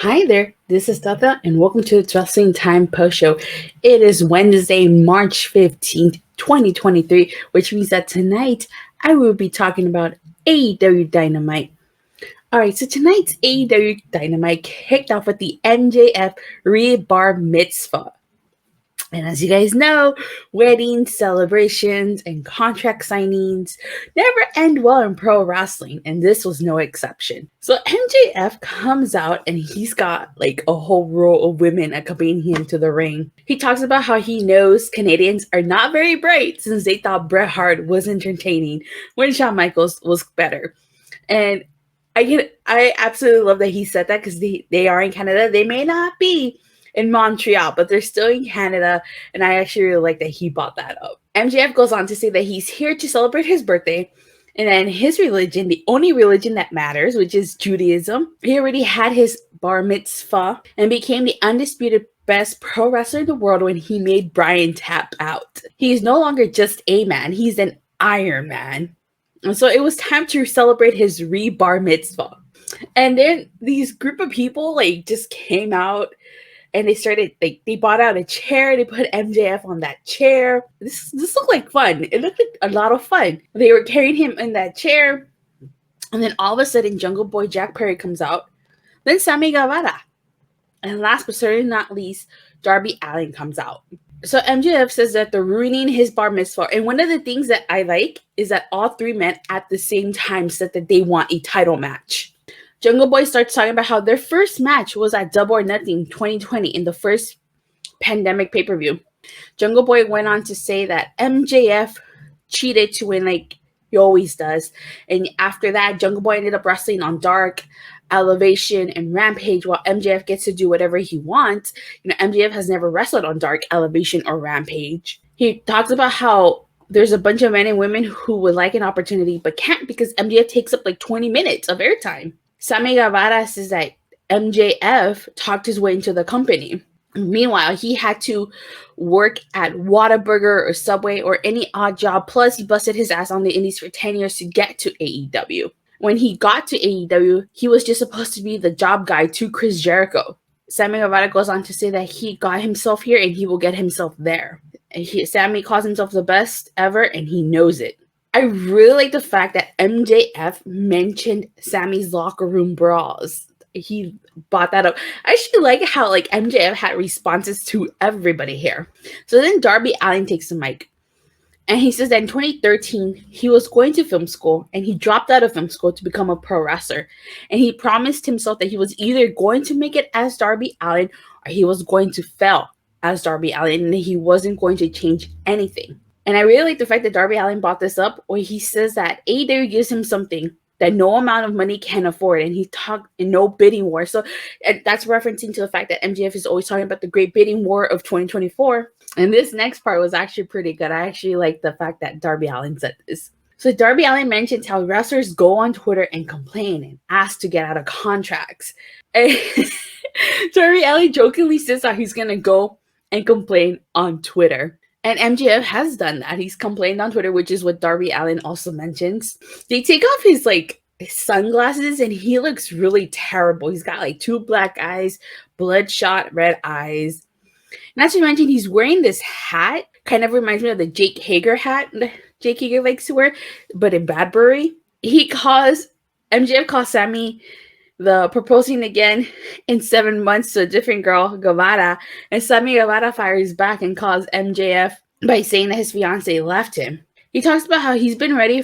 Hi there, this is Tata, and welcome to the Wrestling Time Post Show. It is Wednesday, March 15th, 2023, which means that tonight I will be talking about AEW Dynamite. Alright, so tonight's AEW Dynamite kicked off with the MJF Re-Bar Mitzvah. And as you guys know, weddings, celebrations, and contract signings never end well in pro wrestling, and this was no exception. So MJF comes out and he's got like a whole row of women accompanying him to the ring. He talks about how he knows Canadians are not very bright since they thought Bret Hart was entertaining when Shawn Michaels was better. And I absolutely love that he said that because they are in Canada. They may not be in Montreal, but they're still in Canada, and I actually really like that he brought that up. MJF goes on to say that he's here to celebrate his birthday, and then his religion, the only religion that matters, which is Judaism. He already had his bar mitzvah and became the undisputed best pro wrestler in the world when he made Bryan tap out. He's no longer just a man, he's an Iron Man. And so it was time to celebrate his Re-Bar Mitzvah. And then these group of people just came out and they started they bought out a chair, they put MJF on that chair. This looked like fun. It looked like a lot of fun. They were carrying him in that chair, and then all of a sudden Jungle Boy Jack Perry comes out. Then Sammy Guevara. And last but certainly not least, Darby Allin comes out. So MJF says that they're ruining his bar mitzvah. And one of the things that I like is that all three men at the same time said that they want a title match. Jungle Boy starts talking about how their first match was at Double or Nothing 2020 in the first pandemic pay-per-view. Jungle Boy went on to say that MJF cheated to win like he always does. And after that, Jungle Boy ended up wrestling on Dark, Elevation, and Rampage while MJF gets to do whatever he wants. MJF has never wrestled on Dark, Elevation, or Rampage. He talks about how there's a bunch of men and women who would like an opportunity but can't because MJF takes up like 20 minutes of airtime. Sammy Guevara says that MJF talked his way into the company. Meanwhile, he had to work at Whataburger or Subway or any odd job. Plus, he busted his ass on the indies for 10 years to get to AEW. When he got to AEW, he was just supposed to be the job guy to Chris Jericho. Sammy Guevara goes on to say that he got himself here and he will get himself there. Sammy calls himself the best ever and he knows it. I really like the fact that MJF mentioned Sammy's locker room brawls. He brought that up. I actually like how MJF had responses to everybody here. So then Darby Allin takes the mic. And he says that in 2013, he was going to film school and he dropped out of film school to become a pro wrestler. And he promised himself that he was either going to make it as Darby Allin or he was going to fail as Darby Allin and he wasn't going to change anything. And I really like the fact that Darby Allin brought this up where he says that AEW gives him something that no amount of money can afford. And he talked in no bidding war. So that's referencing to the fact that MJF is always talking about the great bidding war of 2024. And this next part was actually pretty good. I actually like the fact that Darby Allin said this. So Darby Allin mentions how wrestlers go on Twitter and complain and ask to get out of contracts. And Darby Allin jokingly says how he's going to go and complain on Twitter. And MJF has done that. He's complained on Twitter, which is what Darby Allin also mentions. They take off his sunglasses and he looks really terrible. He's got 2 black eyes, bloodshot red eyes. Not to mention he's wearing this hat. Kind of reminds me of the Jake Hager hat that Jake Hager likes to wear, but in Badbury. MJF calls Sammy the proposing again in 7 months to a different girl, Guevara, and Sammy Guevara fires back and calls MJF by saying that his fiance left him. He talks about how he's been ready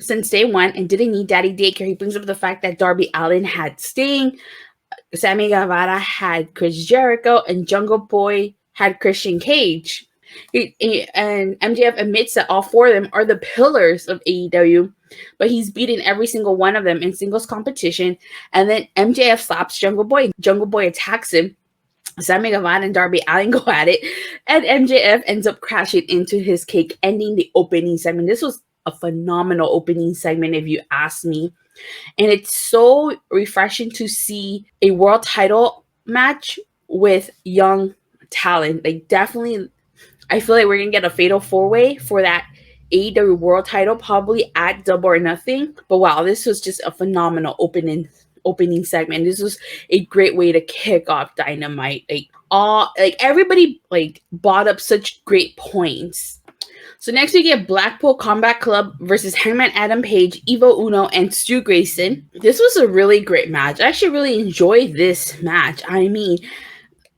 since day one and didn't need daddy daycare. He brings up the fact that Darby Allin had Sting, Sammy Guevara had Chris Jericho, and Jungle Boy had Christian Cage. And MJF admits that all 4 of them are the pillars of AEW, but he's beaten every single one of them in singles competition. And then MJF slaps Jungle Boy. Jungle Boy attacks him. Sammy Guevara and Darby Allin go at it, and MJF ends up crashing into his cake, ending the opening segment. This was a phenomenal opening segment, if you ask me. And it's so refreshing to see a world title match with young talent. Definitely, I feel like we're going to get a fatal 4-way for that AEW world title, probably at Double or Nothing. But wow, this was just a phenomenal opening opening segment. This was a great way to kick off Dynamite. Everybody brought up such great points. So next we get Blackpool Combat Club versus Hangman Adam Page, Evil Uno, and Stu Grayson. This was a really great match. I actually really enjoyed this match. I mean,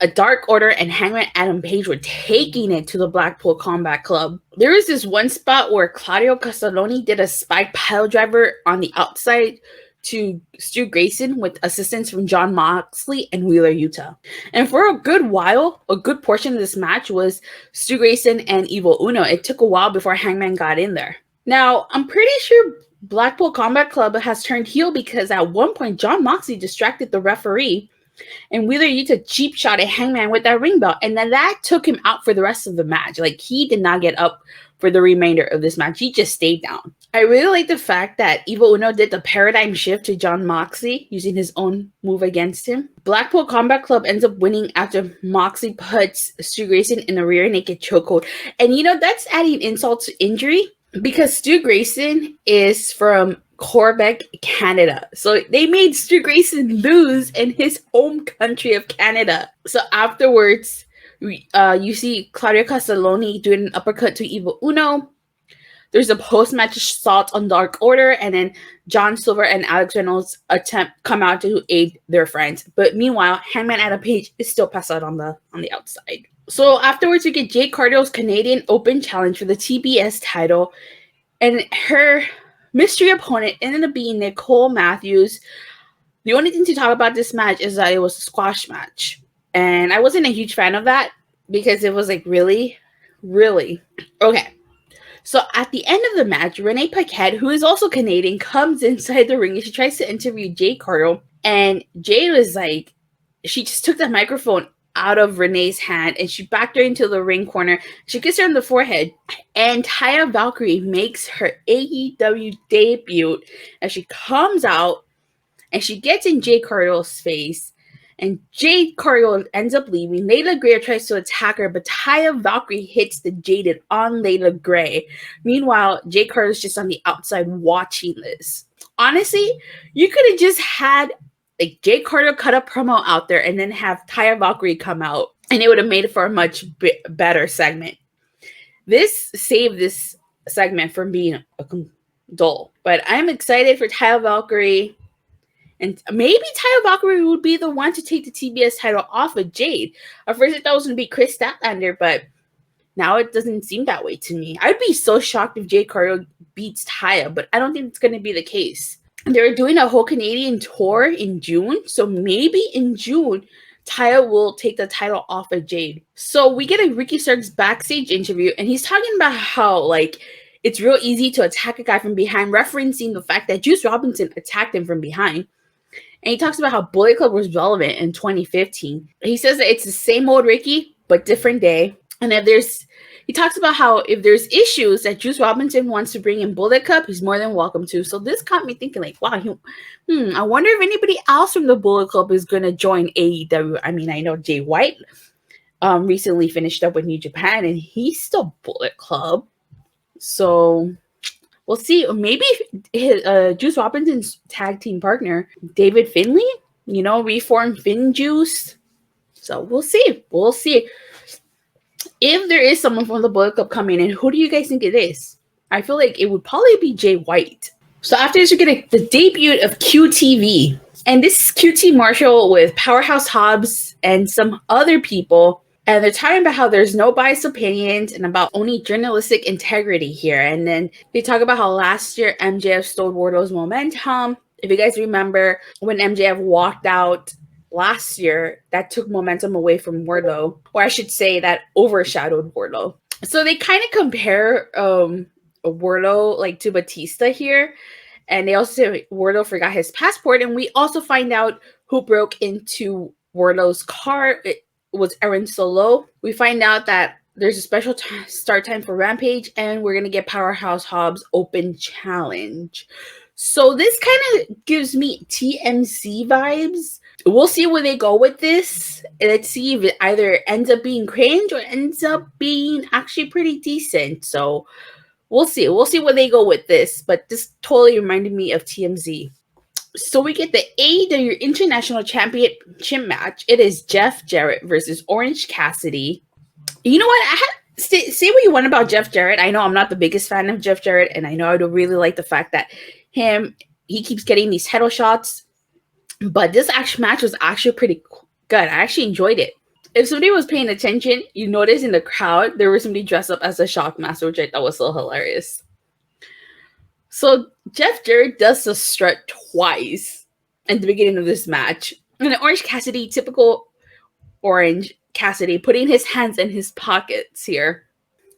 a Dark Order and Hangman Adam Page were taking it to the Blackpool Combat Club. There was this one spot where Claudio Castelloni did a spike pile driver on the outside to Stu Grayson with assistance from Jon Moxley and Wheeler Yuta. And for a good while, a good portion of this match was Stu Grayson and Evil Uno. It took a while before Hangman got in there. Now, I'm pretty sure Blackpool Combat Club has turned heel because at one point, Jon Moxley distracted the referee and Wheeler Yuta cheap shot at Hangman with that ring belt. And then that took him out for the rest of the match. He did not get up for the remainder of this match. He just stayed down. I really like the fact that Evil Uno did the paradigm shift to Jon Moxley using his own move against him. Blackpool Combat Club ends up winning after Moxley puts Stu Grayson in a rear naked chokehold. And that's adding insult to injury because Stu Grayson is from Quebec, Canada. So they made Stu Grayson lose in his home country of Canada. So afterwards, you see Claudio Castelloni doing an uppercut to Evil Uno. There's a post-match assault on Dark Order, and then John Silver and Alex Reynolds come out to aid their friends. But meanwhile, Hangman Adam Page is still passed out on the outside. So afterwards, we get Jade Cargill's Canadian Open Challenge for the TBS title, and her mystery opponent ended up being Nicole Matthews. The only thing to talk about this match is that it was a squash match. And I wasn't a huge fan of that because it was really, really. Okay. So at the end of the match, Renee Paquette, who is also Canadian, comes inside the ring and she tries to interview Jade Cargill. And Jade was she just took the microphone out of Renee's hand and she backed her into the ring corner. She kissed her on the forehead. And Taya Valkyrie makes her AEW debut as she comes out and she gets in Jade Cargill's face. And Jade Cargill ends up leaving. Layla Gray tries to attack her, but Taya Valkyrie hits the Jaded on Layla Gray. Meanwhile, Jade Cargill's just on the outside watching this. Honestly, you could have just had Jade Cargill cut a promo out there and then have Taya Valkyrie come out, and it would have made it for a much better segment. This saved this segment from being dull. But I'm excited for Taya Valkyrie. And maybe Taya Valkyrie would be the one to take the TBS title off of Jade. At first, I thought it was going to be Chris Statlander, but now it doesn't seem that way to me. I'd be so shocked if Jade Cargill beats Taya, but I don't think it's going to be the case. They're doing a whole Canadian tour in June, so maybe in June, Taya will take the title off of Jade. So we get a Ricky Starks backstage interview, and he's talking about how, it's real easy to attack a guy from behind, referencing the fact that Juice Robinson attacked him from behind. And he talks about how Bullet Club was relevant in 2015. He says that it's the same old Ricky, but different day. And he talks about how if there's issues that Juice Robinson wants to bring in Bullet Club, he's more than welcome to. So this got me thinking wow, I wonder if anybody else from the Bullet Club is going to join AEW. I mean, I know Jay White recently finished up with New Japan and he's still Bullet Club. So we'll see. Maybe Juice Robinson's tag team partner, David Finlay, reformed Finn Juice. So we'll see. We'll see. If there is someone from the Bullet Club coming in, who do you guys think it is? I feel like it would probably be Jay White. So after this, we get the debut of QTV. And this is QT Marshall with Powerhouse Hobbs and some other people. And they're talking about how there's no biased opinions and about only journalistic integrity here. And then they talk about how last year MJF stole Wardlow's momentum. If you guys remember when MJF walked out last year, that took momentum away from Wardlow. Or I should say that overshadowed Wardlow. So they kind of compare Wardlow to Batista here. And they also say Wardlow forgot his passport. And we also find out who broke into Wardlow's car. It was Aaron Solo. We find out that there's a special start time for Rampage, and we're going to get Powerhouse Hobbs Open Challenge. So this kind of gives me TMC vibes. We'll see where they go with this. Let's see if it either ends up being cringe or ends up being actually pretty decent. So we'll see. We'll see where they go with this. But this totally reminded me of TMZ. So we get the AEW International Championship match. It is Jeff Jarrett versus Orange Cassidy. You know what? Say what you want about Jeff Jarrett. I know I'm not the biggest fan of Jeff Jarrett, and I know I don't really like the fact that he keeps getting these title shots. But this match was actually pretty good. I actually enjoyed it. If somebody was paying attention, you notice in the crowd there was somebody dressed up as a Shockmaster, which I thought was so hilarious. So Jeff Jarrett does the strut twice at the beginning of this match. And the Orange Cassidy, typical Orange Cassidy, putting his hands in his pockets here.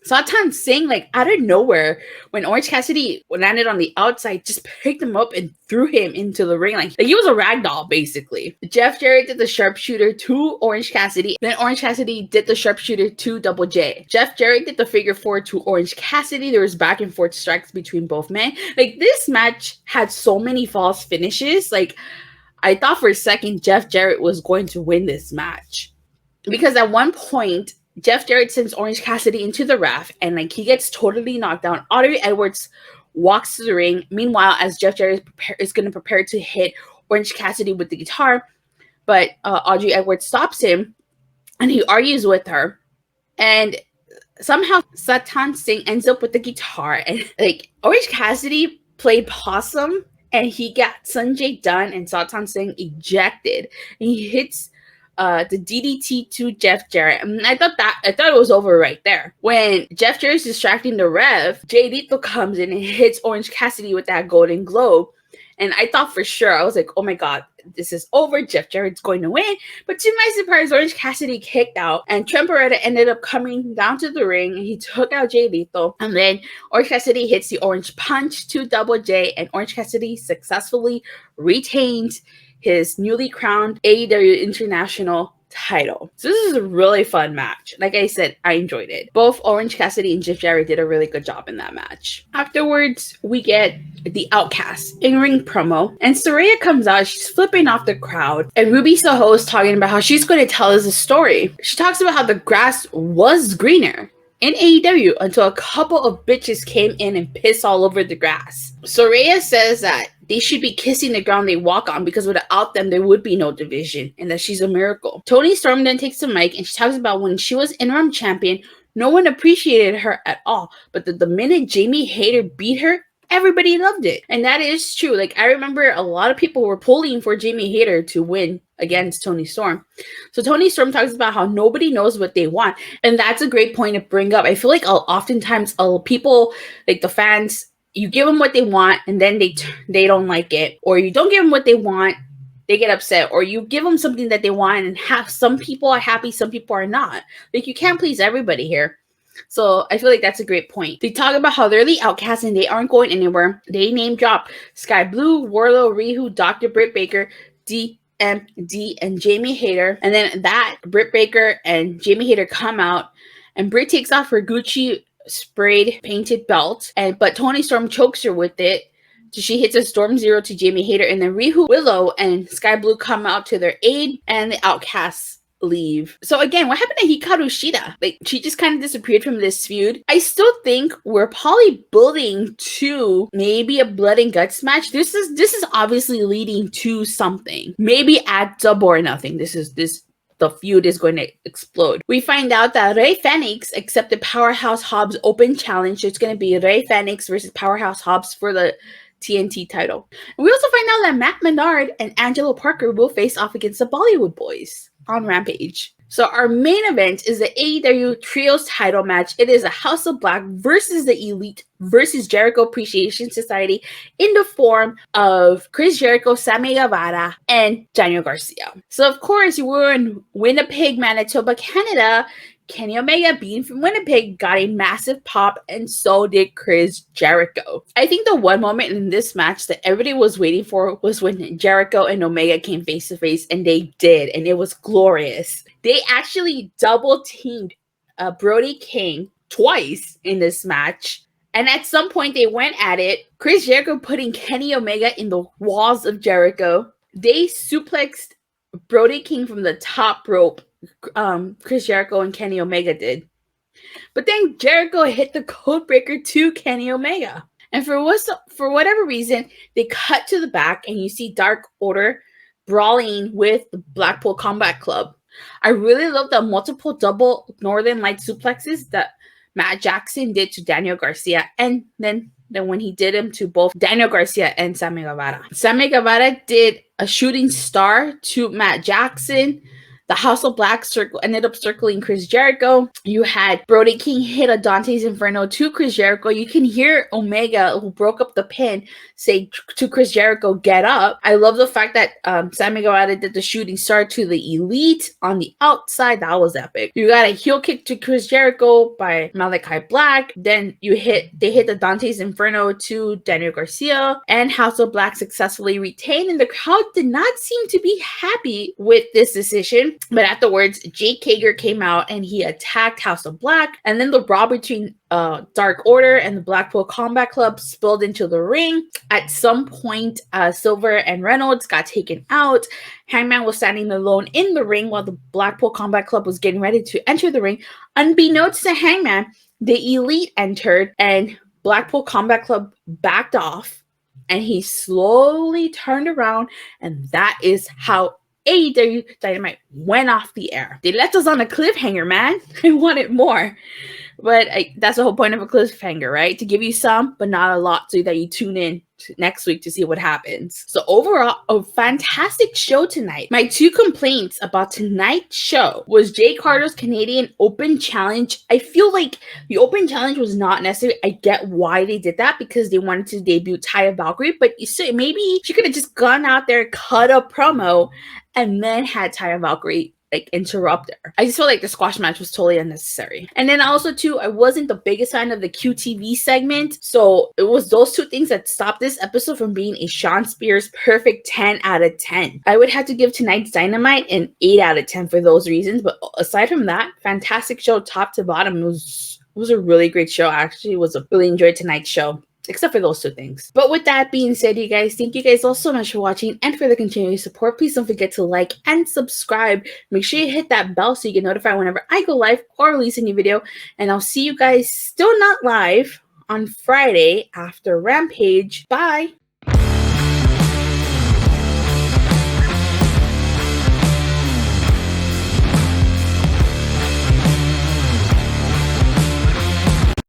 Satan Singh, like out of nowhere, when Orange Cassidy landed on the outside, just picked him up and threw him into the ring. Like he was a rag doll, basically. Jeff Jarrett did the sharpshooter to Orange Cassidy. Then Orange Cassidy did the sharpshooter to Double J. Jeff Jarrett did the figure four to Orange Cassidy. There was back and forth strikes between both men. Like this match had so many false finishes. Like I thought for a second Jeff Jarrett was going to win this match. Because at one point, Jeff Jarrett sends Orange Cassidy into the ref, and like he gets totally knocked down. Audrey Edwards walks to the ring. Meanwhile, as Jeff Jarrett is going to prepare to hit Orange Cassidy with the guitar, but Audrey Edwards stops him, and he argues with her. And somehow Satan Singh ends up with the guitar, and like Orange Cassidy played possum, and he got Sanjay done, and Satan Singh ejected. And he hits the DDT to Jeff Jarrett. And I thought it was over right there. When Jeff Jarrett's distracting the ref, Jade comes in and hits Orange Cassidy with that golden globe. And I thought for sure, I was like, oh my God, this is over. Jeff Jarrett's going to win. But to my surprise, Orange Cassidy kicked out, and Trent Beretta ended up coming down to the ring, and he took out Jay Lethal. And then Orange Cassidy hits the Orange Punch to Double J, and Orange Cassidy successfully retains his newly crowned AEW International title. So this is a really fun match. Like I said, I enjoyed it. Both Orange Cassidy and Jeff Jarrett did a really good job in that match. Afterwards, we get the Outcasts in-ring promo, and Saraya comes out. She's flipping off the crowd, and Ruby Soho is talking about how she's going to tell us a story. She talks about how the grass was greener in AEW until a couple of bitches came in and pissed all over the grass. Saraya says that they should be kissing the ground they walk on because without them, there would be no division, and that she's a miracle. Toni Storm then takes the mic, and she talks about when she was interim champion, no one appreciated her at all, but the minute Jamie Hayter beat her, everybody loved it. And that is true. Like, I remember a lot of people were pulling for Jamie Hayter to win against Toni Storm. So Toni Storm talks about how nobody knows what they want, and that's a great point to bring up. I feel like oftentimes people, like the fans, you give them what they want, and then they don't like it, or you don't give them what they want, they get upset, or you give them something that they want, and some people are happy, some people are not. Like, you can't please everybody here. So I feel like that's a great point. They talk about how they're the Outcasts and they aren't going anywhere. They name drop Sky Blue, Warlow, Rihu, Dr. Britt Baker, DMD, and Jamie Hayter. And then that Britt Baker and Jamie Hayter come out, and Britt takes off her Gucci sprayed painted belt, but Toni Storm chokes her with it. So she hits a Storm Zero to Jamie Hayter, and then Rihu, Willow, and Sky Blue come out to their aid, and the Outcasts leave. So again, what happened to Hikaru Shida? Like, she just kind of disappeared from this feud. I still think we're probably building to maybe a blood and guts match. This is obviously leading to something. Maybe at Double or Nothing. The feud is going to explode. We find out that Rey Fenix accepted Powerhouse Hobbs open challenge. So it's going to be Rey Fenix versus Powerhouse Hobbs for the TNT title. And we also find out that Matt Menard and Angelo Parker will face off against the Bollywood Boys on Rampage. So our main event is the AEW Trios title match. It is a House of Black versus the Elite versus Jericho Appreciation Society in the form of Chris Jericho, Sammy Guevara, and Daniel Garcia. So of course, we're in Winnipeg, Manitoba, Canada. Kenny Omega, being from Winnipeg, got a massive pop, and so did Chris Jericho. I think the one moment in this match that everybody was waiting for was when Jericho and Omega came face to face, and they did, and it was glorious. They actually double teamed Brody King twice in this match, and at some point they went at it. Chris Jericho putting Kenny Omega in the walls of Jericho. They suplexed Brody King from the top rope. Chris Jericho and Kenny Omega did. But then Jericho hit the code breaker to Kenny Omega. And for whatever reason, they cut to the back and you see Dark Order brawling with the Blackpool Combat Club. I really love the multiple double Northern Light suplexes that Matt Jackson did to Daniel Garcia, and then when he did them to both Daniel Garcia and Sammy Guevara. Sammy Guevara did a shooting star to Matt Jackson. The House of Black ended up circling Chris Jericho. You had Brody King hit a Dante's Inferno to Chris Jericho. You can hear Omega, who broke up the pin, say to Chris Jericho, "Get up." I love the fact that Sammy Guevara did the shooting star to the Elite on the outside. That was epic. You got a heel kick to Chris Jericho by Malachi Black. Then they hit the Dante's Inferno to Daniel Garcia, and House of Black successfully retained, and the crowd did not seem to be happy with this decision. But afterwards, Jake Hager came out and he attacked House of Black, and then the brawl between Dark Order and the Blackpool Combat Club spilled into the ring. At some point, Silver and Reynolds got taken out. Hangman was standing alone in the ring while the Blackpool Combat Club was getting ready to enter the ring. Unbeknownst to Hangman, the Elite entered and Blackpool Combat Club backed off, and he slowly turned around, and that is how AEW Dynamite went off the air. They left us on a cliffhanger, man. I wanted more. But that's the whole point of a cliffhanger, right? To give you some, but not a lot, so that you tune in next week to see what happens. So overall, a fantastic show tonight. My two complaints about tonight's show was Jay Carter's Canadian Open Challenge. I feel like the Open Challenge was not necessary. I get why they did that, because they wanted to debut Taya Valkyrie, but maybe she could have just gone out there, cut a promo, and then had Taya Valkyrie interrupt her. I just feel like the squash match was totally unnecessary. And then also too, I wasn't the biggest fan of the QTV segment, so it was those two things that stopped this episode from being a Sean Spears perfect 10 out of 10. I would have to give tonight's Dynamite an 8 out of 10 for those reasons, but aside from that, fantastic show top to bottom. It was a really great show. I actually really enjoyed tonight's show, except for those two things. But with that being said, you guys, thank you guys all so much for watching and for the continued support. Please don't forget to like and subscribe. Make sure you hit that bell so you get notified whenever I go live or release a new video. And I'll see you guys still not live on Friday after Rampage. Bye!